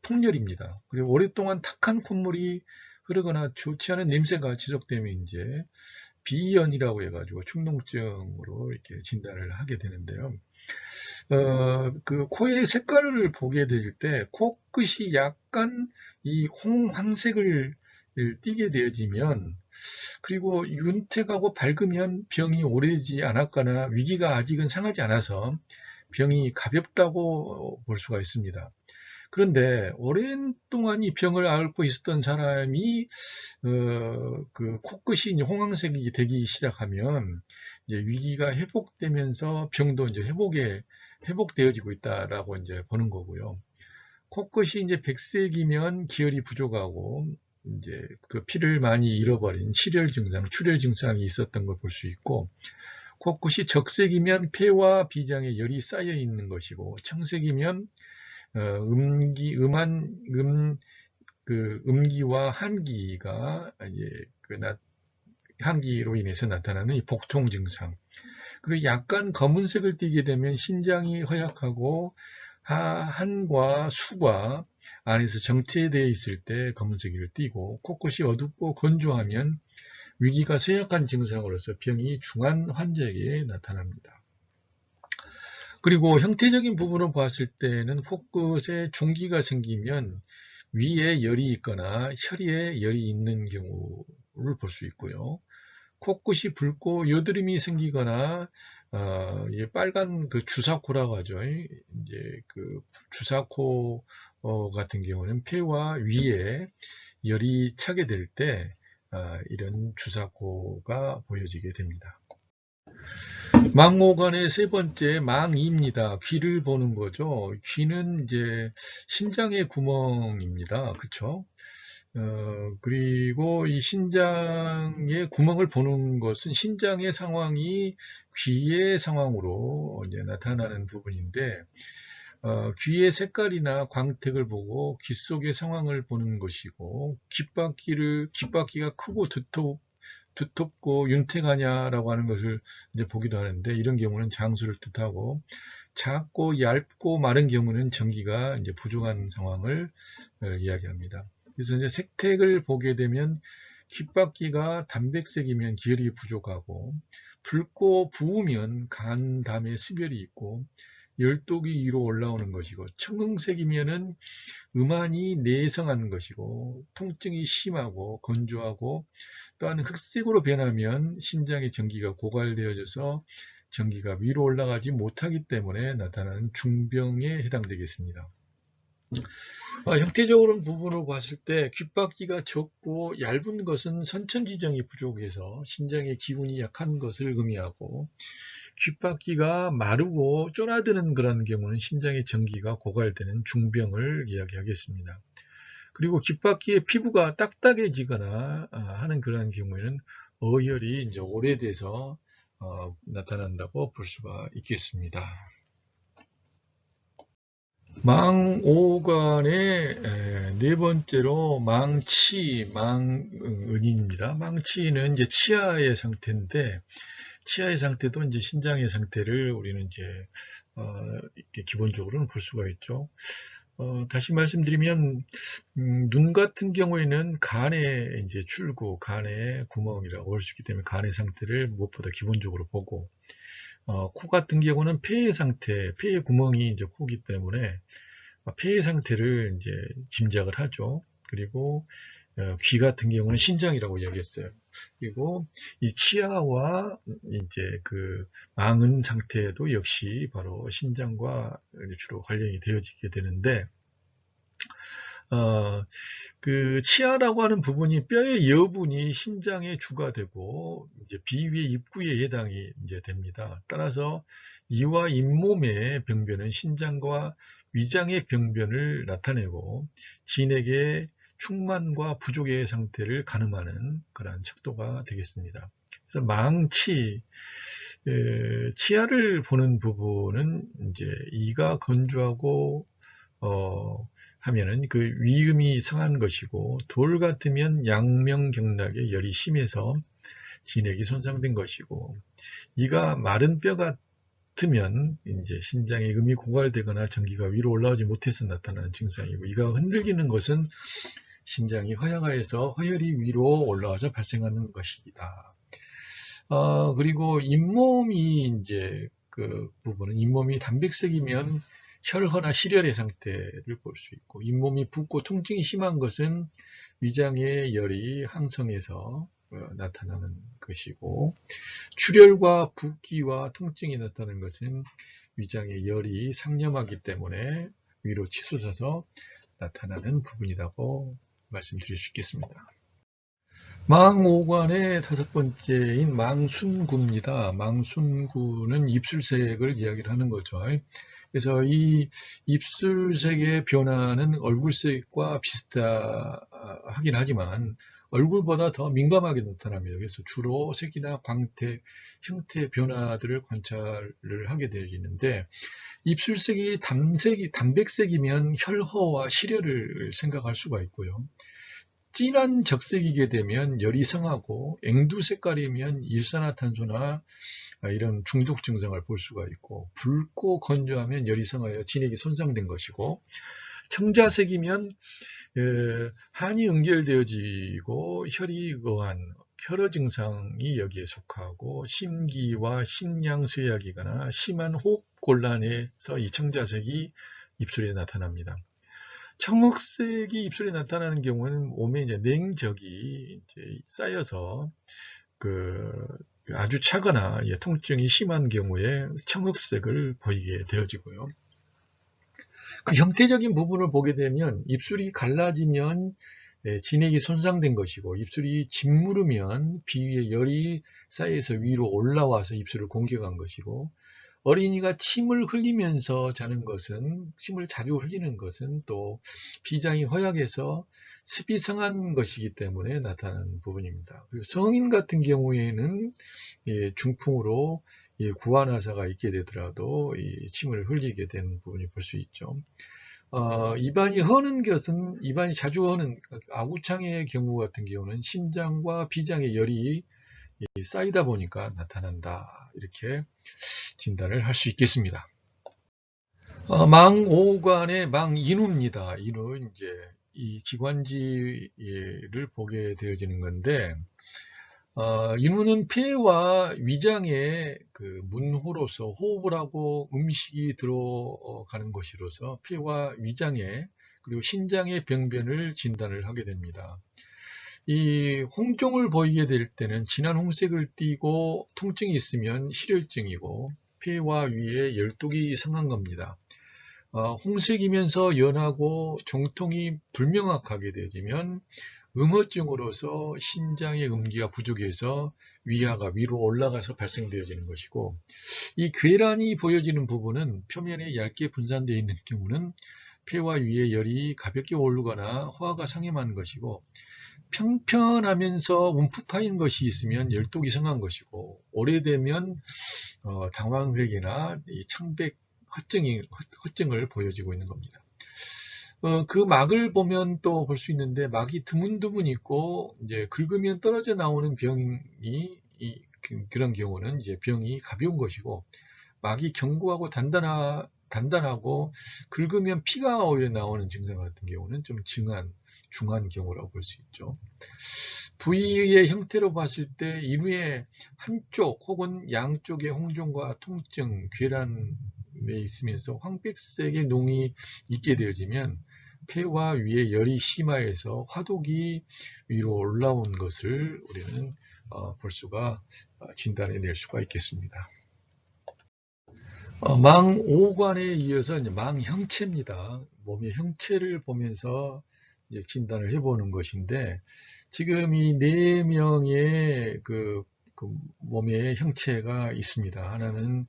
풍열입니다. 그리고 오랫동안 탁한 콧물이 흐르거나 좋지 않은 냄새가 지속되면 이제 비연이라고 해가지고 축농증으로 이렇게 진단을 하게 되는데요. 그 코의 색깔을 보게 될 때 코끝이 약간 이 홍황색을 띠게 되어지면, 그리고 윤택하고 밝으면 병이 오래지 않았거나 위기가 아직은 상하지 않아서 병이 가볍다고 볼 수가 있습니다. 그런데 오랜 동안 이 병을 앓고 있었던 사람이 그 코끝이 이제 홍황색이 되기 시작하면 이제 위기가 회복되면서 병도 이제 회복되어지고 있다라고 이제 보는 거고요. 코끝이 이제 백색이면 기혈이 부족하고 이제 그 피를 많이 잃어버린 실혈 증상, 출혈 증상이 있었던 걸 볼 수 있고, 코끝이 적색이면 폐와 비장에 열이 쌓여 있는 것이고, 청색이면 음기와 한기가 이제 한기로 인해서 나타나는 이 복통 증상. 그리고 약간 검은색을 띠게 되면 신장이 허약하고 한과 수가 안에서 정체되어 있을 때 검은색을 띠고, 코끝이 어둡고 건조하면 위기가 쇠약한 증상으로서 병이 중한 환자에게 나타납니다. 그리고 형태적인 부분을 봤을 때는 코끝에 종기가 생기면 위에 열이 있거나 혈위에 열이 있는 경우를 볼 수 있고요. 코끝이 붉고 여드름이 생기거나 빨간 그 주사코라고 하죠. 이제 그 주사코 같은 경우는 폐와 위에 열이 차게 될 때 이런 주사코가 보여지게 됩니다. 망오관의 세 번째 망이입니다. 귀를 보는 거죠. 귀는 이제 신장의 구멍입니다. 그쵸? 그리고 이 신장의 구멍을 보는 것은 신장의 상황이 귀의 상황으로 이제 나타나는 부분인데, 귀의 색깔이나 광택을 보고 귀 속의 상황을 보는 것이고, 귓바퀴가 크고 두텁고 윤택하냐라고 하는 것을 이제 보기도 하는데, 이런 경우는 장수를 뜻하고, 작고 얇고 마른 경우는 전기가 이제 부족한 상황을 이야기합니다. 그래서 이제 색택을 보게 되면 귓바퀴가 단백색이면 기혈이 부족하고, 붉고 부으면 간 다음에 습열이 있고, 열독이 위로 올라오는 것이고, 청흥색이면은 음환이 내성한 것이고, 통증이 심하고 건조하고, 또한 흑색으로 변하면 신장의 전기가 고갈되어져서 전기가 위로 올라가지 못하기 때문에 나타나는 중병에 해당되겠습니다. 형태적으로 부분으로 봤을 때 귓바퀴가 적고 얇은 것은 선천지정이 부족해서 신장의 기운이 약한 것을 의미하고, 귓바퀴가 마르고 쫄아드는 그런 경우는 신장의 전기가 고갈되는 중병을 이야기하겠습니다. 그리고 귓바퀴의 피부가 딱딱해지거나 하는 그런 경우에는 어혈이 이제 오래돼서 나타난다고 볼 수가 있겠습니다. 망오관의 네 번째로 망치, 망은입니다. 망치는 이제 치아의 상태인데, 치아의 상태도 이제 신장의 상태를 우리는 이제 이렇게 기본적으로는 볼 수가 있죠. 다시 말씀드리면 눈 같은 경우에는 간의 이제 출구, 간의 구멍이라고 볼 수 있기 때문에 간의 상태를 무엇보다 기본적으로 보고, 코 같은 경우는 폐의 상태, 폐의 구멍이 이제 코기 때문에 폐의 상태를 이제 짐작을 하죠. 그리고 귀 같은 경우는 신장이라고 이야기했어요. 그리고 이 치아와 이제 그 망은 상태도 역시 바로 신장과 주로 관련이 되어지게 되는데, 그 치아라고 하는 부분이 뼈의 여분이 신장의 주가 되고 이제 비위의 입구에 해당이 이제 됩니다. 따라서 이와 잇몸의 병변은 신장과 위장의 병변을 나타내고 진액의 충만과 부족의 상태를 가늠하는 그러한 척도가 되겠습니다. 그래서 망치, 치아를 보는 부분은 이제 이가 건조하고 하면은 그 위음이 성한 것이고, 돌 같으면 양명경락에 열이 심해서 진액이 손상된 것이고, 이가 마른 뼈 같으면 이제 신장의 음이 고갈되거나 전기가 위로 올라오지 못해서 나타나는 증상이고, 이가 흔들리는 것은 신장이 허약하여서 허혈이 위로 올라와서 발생하는 것이다. 그리고 잇몸이 이제 그 부분은 잇몸이 단백색이면 혈허나 실혈의 상태를 볼 수 있고, 잇몸이 붓고 통증이 심한 것은 위장의 열이 항성해서 나타나는 것이고, 출혈과 붓기와 통증이 나타나는 것은 위장의 열이 상념하기 때문에 위로 치솟아서 나타나는 부분이라고 말씀드릴 수 있겠습니다. 망오관의 다섯 번째인 망순구입니다. 망순구는 입술색을 이야기를 하는 거죠. 그래서 이 입술색의 변화는 얼굴색과 비슷하긴 하지만 얼굴보다 더 민감하게 나타납니다. 그래서 주로 색이나 광택, 형태 변화들을 관찰을 하게 되어지는데, 입술색이 단백색이면 혈허와 실혈을 생각할 수가 있고요. 진한 적색이게 되면 열이 성하고, 앵두 색깔이면 일산화탄소나 이런 중독 증상을 볼 수가 있고, 붉고 건조하면 열이 성하여 진액이 손상된 것이고, 청자색이면 한이 응결되어지고 혈이 의한 혈허 증상이 여기에 속하고, 심기와 심양쇠약이거나 심한 호흡 곤란에서 이 청자색이 입술에 나타납니다. 청흑색이 입술에 나타나는 경우는 몸에 이제 냉적이 이제 쌓여서 아주 차거나 통증이 심한 경우에 청흑색을 보이게 되어지고요. 그 형태적인 부분을 보게 되면 입술이 갈라지면 진액이 손상된 것이고, 입술이 짓무르면 비위에 열이 쌓여서 위로 올라와서 입술을 공격한 것이고, 어린이가 침을 흘리면서 자는 것은, 침을 자주 흘리는 것은 또 비장이 허약해서 습이 성한 것이기 때문에 나타나는 부분입니다. 그리고 성인 같은 경우에는 중풍으로 구안화사가 있게 되더라도 침을 흘리게 되는 부분이 볼 수 있죠. 입안이 허는 것은, 입안이 자주 허는 아구창의 경우 같은 경우는 심장과 비장의 열이 쌓이다 보니까 나타난다, 이렇게 진단을 할 수 있겠습니다. 망오관의 망인후입니다. 인후, 이제, 이 기관지를 보게 되어지는 건데, 인후는 폐와 위장의 그 문호로서 호흡을 하고 음식이 들어가는 것이로서 폐와 위장의 그리고 신장의 병변을 진단을 하게 됩니다. 이 홍종을 보이게 될 때는 진한 홍색을 띠고 통증이 있으면 실혈증이고 폐와 위에 열독이 성한 겁니다. 홍색이면서 연하고 정통이 불명확하게 되어지면 음허증으로서 신장의 음기가 부족해서 위하가 위로 올라가서 발생되어지는 것이고, 이 괴란이 보여지는 부분은 표면에 얇게 분산되어 있는 경우는 폐와 위에 열이 가볍게 오르거나 호화가 상해만 것이고, 평평하면서 움푹 파인 것이 있으면 열독이 성한 것이고, 오래되면 당황색이나 이 창백 허증을 보여지고 있는 겁니다. 그 막을 보면 또 볼 수 있는데 막이 드문드문 있고 이제 긁으면 떨어져 나오는 병이 그런 경우는 이제 병이 가벼운 것이고, 막이 견고하고 단단하고 긁으면 피가 오히려 나오는 증상 같은 경우는 좀 중한 경우라고 볼 수 있죠. 부위의 형태로 봤을 때 인후의 한쪽 혹은 양쪽의 홍종과 통증, 괴란에 있으면서 황백색의 농이 있게 되어지면 폐와 위에 열이 심화해서 화독이 위로 올라온 것을 우리는 볼 수가 진단해낼 수가 있겠습니다. 망오관에 이어서 이제 망형체입니다. 몸의 형체를 보면서 이제 진단을 해보는 것인데, 지금 이 4명의 그 몸의 형체가 있습니다. 하나는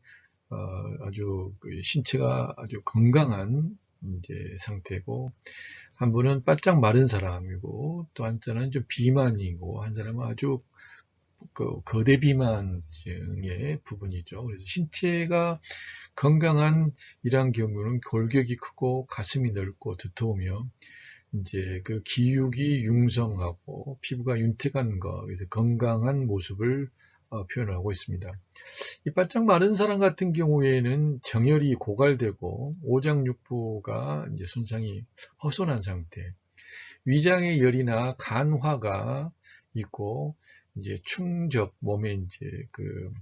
아주 신체가 아주 건강한 이제 상태고, 한 분은 바짝 마른 사람이고, 또 한 사람은 좀 비만이고, 한 사람은 아주 거대 비만증의 부분이죠. 그래서 신체가 건강한 이런 경우는 골격이 크고 가슴이 넓고 두터우며 이제 그 기육이 융성하고 피부가 윤택한 것, 그래서 건강한 모습을 표현하고 있습니다. 이 바짝 마른 사람 같은 경우에는 정혈이 고갈되고 오장육부가 이제 손상이 허손한 상태, 위장의 열이나 간화가 있고 이제 충적, 몸에 이제 그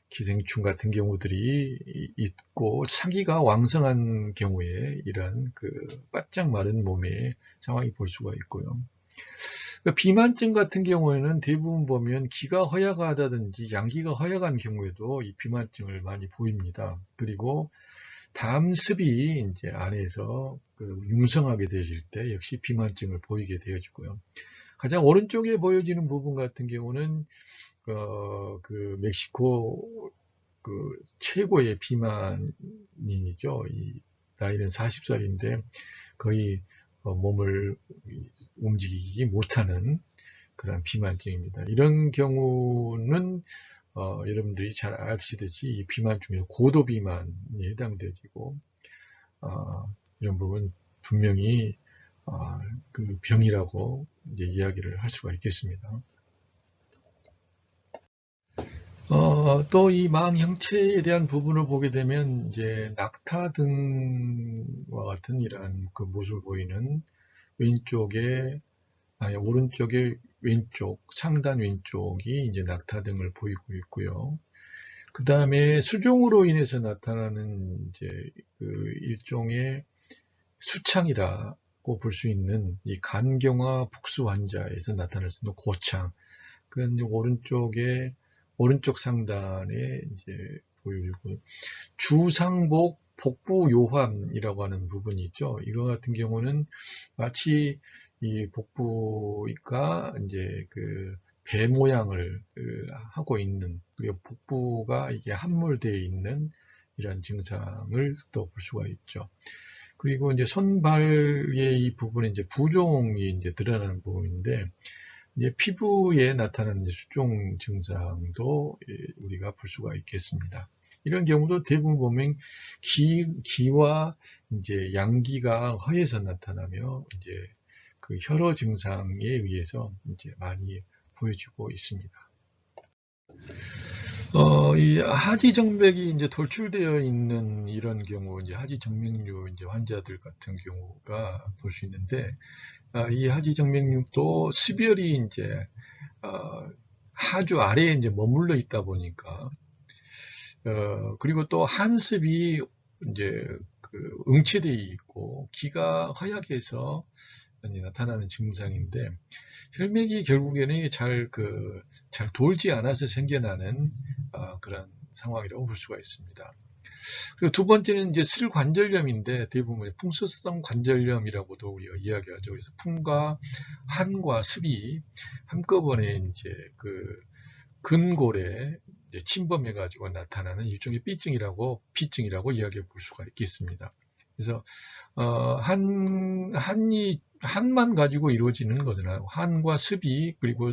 기생충 같은 경우들이 있고 사기가 왕성한 경우에 이러한 그 바짝 마른 몸의 상황이 볼 수가 있고요. 비만증 같은 경우에는 대부분 보면 기가 허약하다든지 양기가 허약한 경우에도 이 비만증을 많이 보입니다. 그리고 담습이 이제 안에서 융성하게 되어질 때 역시 비만증을 보이게 되어지고요. 가장 오른쪽에 보여지는 부분 같은 경우는 그 멕시코 최고의 비만인이죠. 이 나이는 40살인데 거의 몸을 움직이지 못하는 그런 비만증입니다. 이런 경우는 여러분들이 잘 아시듯이 이 비만 중에 고도 비만에 해당되지고 이런 부분 분명히 그 병이라고 이제 이야기를 할 수가 있겠습니다. 또 이 망 형체에 대한 부분을 보게 되면 이제 낙타 등과 같은 이러한 그 모습을 보이는 오른쪽에 왼쪽 상단 왼쪽이 이제 낙타 등을 보이고 있고요. 그 다음에 수종으로 인해서 나타나는 이제 그 일종의 수창이라고 볼 수 있는 이 간경화 복수 환자에서 나타날 수 있는 고창. 그건 이제 오른쪽 상단에 이제 보이고, 주상복 복부 요함이라고 하는 부분이 있죠. 이거 같은 경우는 마치 이 복부가 이제 그 배 모양을 하고 있는, 그리고 복부가 이게 함몰되어 있는 이런 증상을 또 볼 수가 있죠. 그리고 이제 손발의 이 부분에 이제 부종이 이제 드러나는 부분인데, 이제 피부에 나타나는 수종 증상도 우리가 볼 수가 있겠습니다. 이런 경우도 대부분 보면 기와 이제 양기가 허해서 나타나며 이제 그 혈허 증상에 의해서 이제 많이 보여지고 있습니다. 이 하지정맥이 이제 돌출되어 있는 이런 경우, 이제 하지정맥류 이제 환자들 같은 경우가 볼 수 있는데, 이 하지정맥류도 습열이 이제 하주 아래에 이제 머물러 있다 보니까, 그리고 또 한습이 이제 그 응체되어 있고 기가 허약해서 나타나는 증상인데, 혈맥이 결국에는 잘 돌지 않아서 생겨나는 그런 상황이라고 볼 수가 있습니다. 그리고 두 번째는 이제 슬관절염인데, 대부분 풍소성 관절염이라고도 우리가 이야기하죠. 그래서 풍과 한과 습이 한꺼번에 이제 그 근골에 이제 침범해가지고 나타나는 일종의 비증이라고 이야기해 볼 수가 있겠습니다. 그래서 한만 가지고 이루어지는 것은 한과 습이, 그리고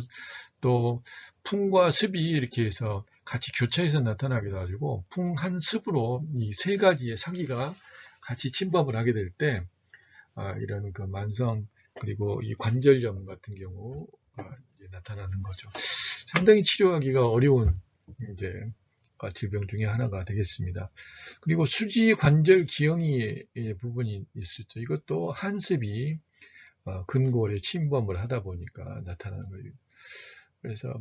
또 풍과 습이 이렇게 해서 같이 교차해서 나타나게 가지고 풍한습으로 이 세 가지의 사기가 같이 침범을 하게 될 때 이런 그 만성 그리고 이 관절염 같은 경우 이제 나타나는 거죠. 상당히 치료하기가 어려운 이제 질병 중에 하나가 되겠습니다. 그리고 수지 관절 기형의 부분이 있었죠. 이것도 한습이 근골에 침범을 하다 보니까 나타나는 거예요. 그래서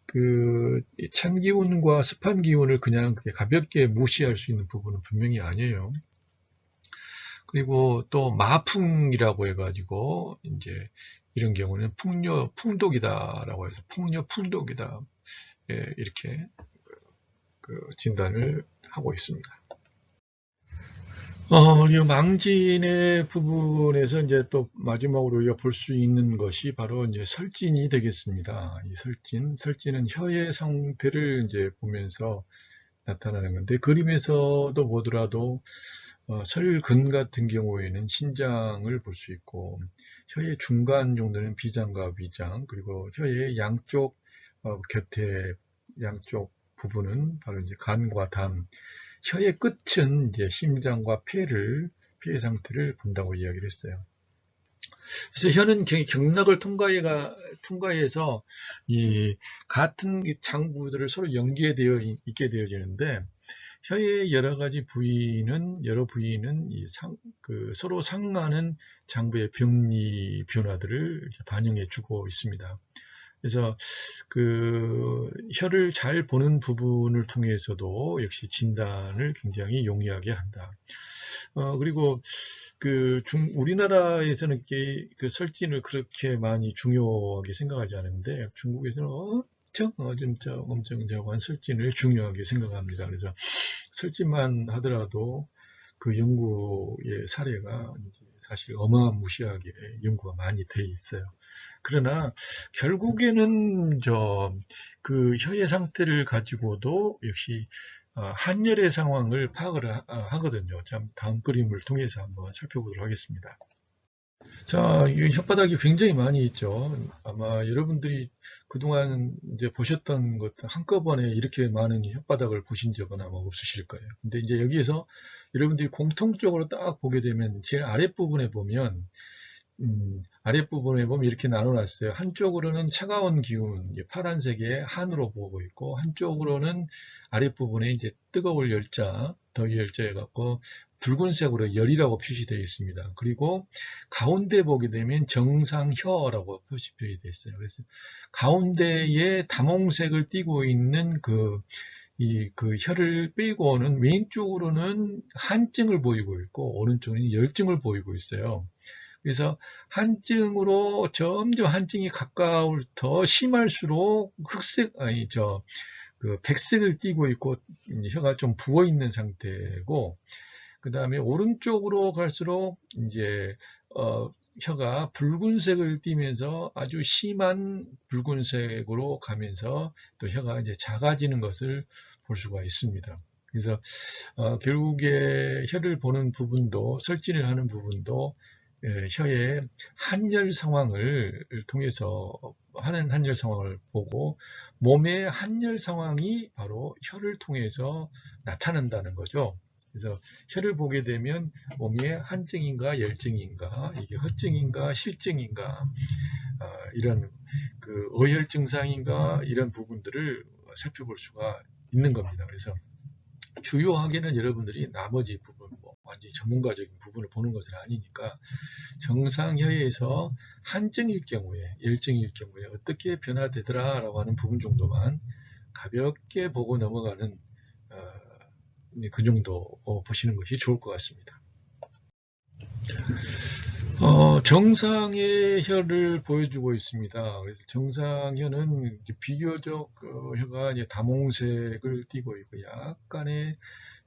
그 찬 기운과 습한 기운을 그냥 가볍게 무시할 수 있는 부분은 분명히 아니에요. 그리고 또 마풍이라고 해가지고 이제 이런 경우는 풍독이다라고 해서 풍독이다 이렇게 진단을 하고 있습니다. 이 망진의 부분에서 이제 또 마지막으로 우리가 볼 수 있는 것이 바로 이제 설진이 되겠습니다. 이 설진은 혀의 상태를 이제 보면서 나타나는 건데, 그림에서도 보더라도 설근 같은 경우에는 신장을 볼 수 있고, 혀의 중간 정도는 비장과 위장, 그리고 혀의 양쪽 곁에 양쪽 부분은 바로 이제 간과 담, 혀의 끝은 이제 심장과 폐의 상태를 본다고 이야기를 했어요. 그래서 혀는 경락을 통과해서 이 같은 장부들을 서로 연계되어 있게 되어지는데, 혀의 여러 부위는 서로 상하는 장부의 병리 변화들을 반영해 주고 있습니다. 그래서 그 혀를 잘 보는 부분을 통해서도 역시 진단을 굉장히 용이하게 한다. 그리고 우리나라에서는 그 설진을 그렇게 많이 중요하게 생각하지 않는데, 중국에서는 엄청 설진을 중요하게 생각합니다. 그래서 설진만 하더라도 그 연구의 사례가 사실 어마무시하게 연구가 많이 돼 있어요. 그러나 결국에는 그 혀의 상태를 가지고도 역시 한열의 상황을 파악을 하거든요. 다음 그림을 통해서 한번 살펴보도록 하겠습니다. 자, 이 혓바닥이 굉장히 많이 있죠. 아마 여러분들이 그동안 이제 보셨던 것 한꺼번에 이렇게 많은 혓바닥을 보신 적은 아마 없으실 거예요. 근데 이제 여기에서 여러분들이 공통적으로 딱 보게 되면 제일 아랫부분에 보면 이렇게 나눠놨어요. 한쪽으로는 차가운 기운, 파란색의 한으로 보고 있고, 한쪽으로는 아랫부분에 이제 뜨거울 열자, 더위 열자 해갖고 붉은색으로 열이라고 표시되어 있습니다. 그리고 가운데 보게 되면 정상혀라고 표시되어 있어요. 그래서 가운데에 다몽색을 띠고 있는 그 혀를 빼고는 왼쪽으로는 한증을 보이고 있고, 오른쪽은 열증을 보이고 있어요. 그래서 한증으로 점점 한증이 더 심할수록 백색을 띠고 있고 혀가 좀 부어 있는 상태고, 그 다음에 오른쪽으로 갈수록 이제 혀가 붉은색을 띠면서 아주 심한 붉은색으로 가면서 또 혀가 이제 작아지는 것을 볼 수가 있습니다. 그래서 결국에 혀를 보는 부분도, 설진을 하는 부분도 혀의 한열 상황을 통해서 하는 한열 상황을 보고, 몸의 한열 상황이 바로 혀를 통해서 나타난다는 거죠. 그래서 혀를 보게 되면 몸이 한증인가 열증인가, 이게 허증인가 실증인가, 이런 어혈 증상인가, 이런 부분들을 살펴볼 수가 있는 겁니다. 그래서 주요하게는 여러분들이 나머지 부분, 완전히 전문가적인 부분을 보는 것은 아니니까 정상혀에서 한증일 경우에, 열증일 경우에 어떻게 변화되더라라고 하는 부분 정도만 가볍게 보고 넘어가는 그 정도 보시는 것이 좋을 것 같습니다. 정상의 혀를 보여주고 있습니다. 그래서 정상혀는 비교적 혀가 이제 다몽색을 띠고 있고 약간의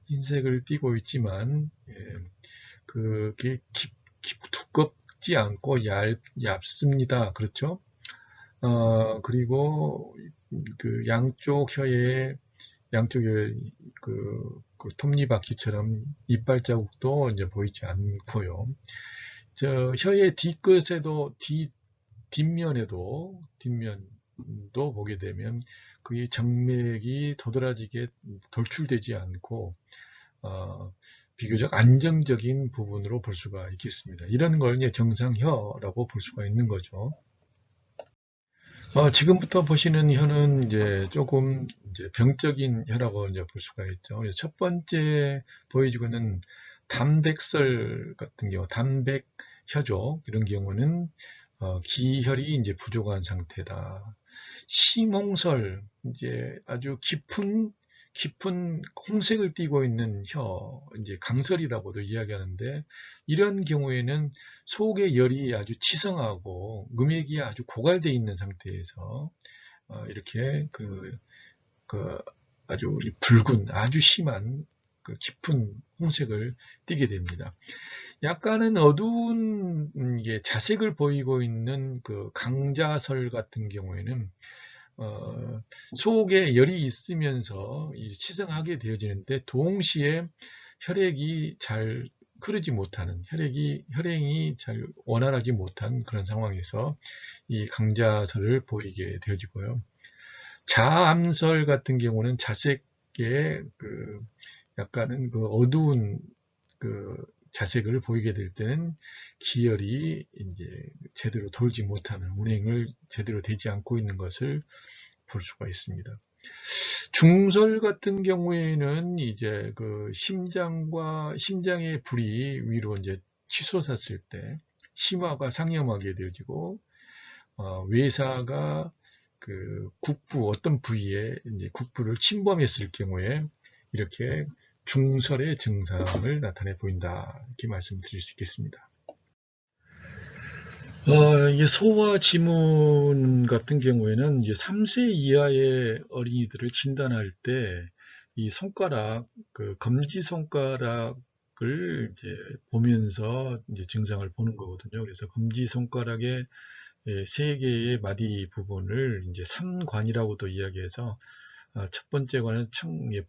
흰색을 띠고 있지만 그게 두껍지 않고 얇습니다. 그렇죠? 그리고 그 양쪽에 그 톱니바퀴처럼 이빨 자국도 이제 보이지 않고요. 혀의 뒷끝에도 뒷면도 보게 되면 그 정맥이 도드라지게 돌출되지 않고 비교적 안정적인 부분으로 볼 수가 있겠습니다. 이런 걸 이제 정상혀라고 볼 수가 있는 거죠. 지금부터 보시는 혀는 이제 조금 이제 병적인 혀라고 이제 볼 수가 있죠. 첫 번째 보여지고 있는 담백설 같은 경우, 담백혀죠. 이런 경우는 기혈이 이제 부족한 상태다. 심홍설, 이제 아주 깊은 홍색을 띠고 있는 혀, 이제 강설이라고도 이야기하는데, 이런 경우에는 속의 열이 아주 치성하고 음액이 아주 고갈되어 있는 상태에서 이렇게 아주 붉은, 아주 심한 깊은 홍색을 띠게 됩니다. 약간은 어두운 자색을 보이고 있는 그 강자설 같은 경우에는 속에 열이 있으면서 치성하게 되어지는데 동시에 혈액이 잘 흐르지 못하는, 혈행이 잘 원활하지 못한 그런 상황에서 이 강자설을 보이게 되어지고요. 자암설 같은 경우는 자색의 약간은 어두운 자색을 보이게 될 때는 기혈이 이제 제대로 돌지 못하는, 운행을 제대로 되지 않고 있는 것을 볼 수가 있습니다. 중설 같은 경우에는 이제 심장의 불이 위로 이제 치솟았을 때 심화가 상염하게 되어지고 외사가 국부 어떤 부위에 이제 국부를 침범했을 경우에 이렇게 중설의 증상을 나타내 보인다, 이렇게 말씀드릴 수 있겠습니다. 이게 소화 지문 같은 경우에는 이제 3세 이하의 어린이들을 진단할 때 이 손가락, 검지 손가락을 이제 보면서 이제 증상을 보는 거거든요. 그래서 검지 손가락의 3개의 마디 부분을 이제 3관이라고도 이야기해서 첫 번째 관은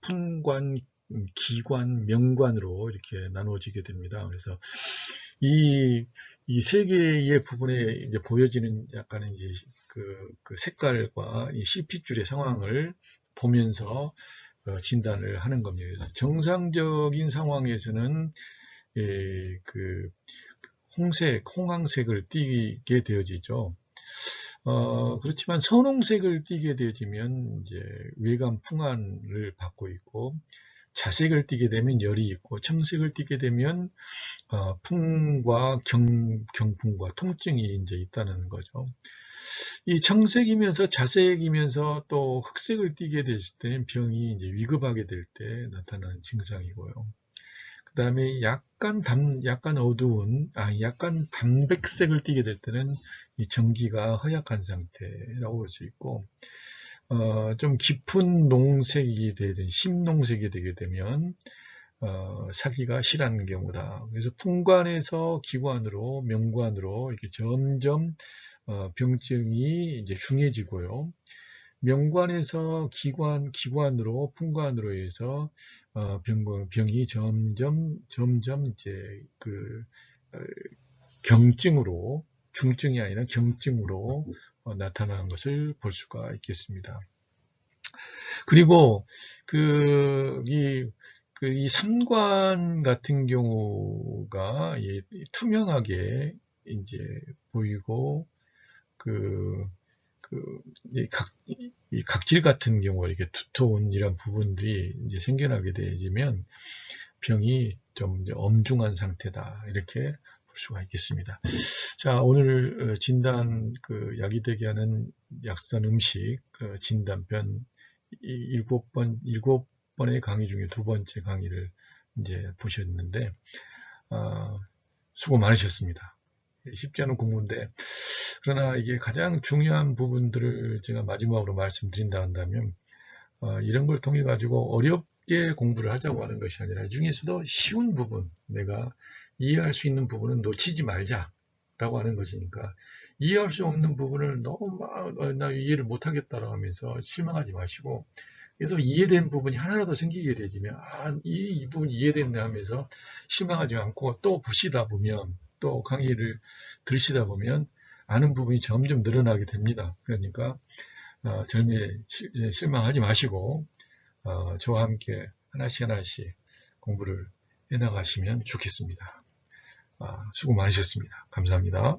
fun관, 기관, 명관으로 이렇게 나누어지게 됩니다. 그래서 이 3개의 부분에 이제 보여지는 약간의 이제 그 색깔과 이 CP줄의 상황을 보면서 진단을 하는 겁니다. 그래서 정상적인 상황에서는 홍황색을 띠게 되어지죠. 그렇지만 선홍색을 띠게 되어지면 이제 외관 풍한을 받고 있고, 자색을 띠게 되면 열이 있고, 청색을 띠게 되면 풍과 경풍과 통증이 이제 있다는 거죠. 이 청색이면서 자색이면서 또 흑색을 띠게 됐을 때는 병이 이제 위급하게 될 때 나타나는 증상이고요. 그 다음에 약간 담백색을 띠게 될 때는 이 전기가 허약한 상태라고 볼 수 있고, 좀 깊은 농색이 되든 심농색이 되게 되면 사기가 실한 경우다. 그래서 풍관에서 기관으로, 명관으로 이렇게 점점 병증이 이제 중해지고요. 명관에서 기관으로, 풍관으로 해서 병이 점점 이제 경증으로, 중증이 아니라 경증으로 나타나는 것을 볼 수가 있겠습니다. 그리고 이 삼관 같은 경우가 투명하게 이제 보이고 이 각질 같은 경우 이렇게 두터운 이런 부분들이 이제 생겨나게 되면 병이 좀 이제 엄중한 상태다. 이렇게 볼 수가 있겠습니다. 자, 오늘 진단 약이 되게 하는 약선 음식 진단편 7번의 강의 중에 2번째 강의를 이제 보셨는데 수고 많으셨습니다. 쉽지 않은 공부인데 그러나 이게 가장 중요한 부분들을 제가 마지막으로 말씀드린다 한다면 이런 걸 통해 가지고 어렵게 공부를 하자고 하는 것이 아니라 이 중에서도 쉬운 부분, 내가 이해할 수 있는 부분은 놓치지 말자라고 하는 것이니까 이해할 수 없는 부분을 너무 나 이해를 못하겠다라고 하면서 실망하지 마시고 그래서 이해된 부분이 하나라도 생기게 되지면 이 부분이 이해됐네 하면서 실망하지 않고 또 보시다 보면 또 강의를 들으시다 보면 아는 부분이 점점 늘어나게 됩니다. 그러니까 실망하지 마시고 저와 함께 하나씩 공부를 해나가시면 좋겠습니다. 수고 많으셨습니다. 감사합니다.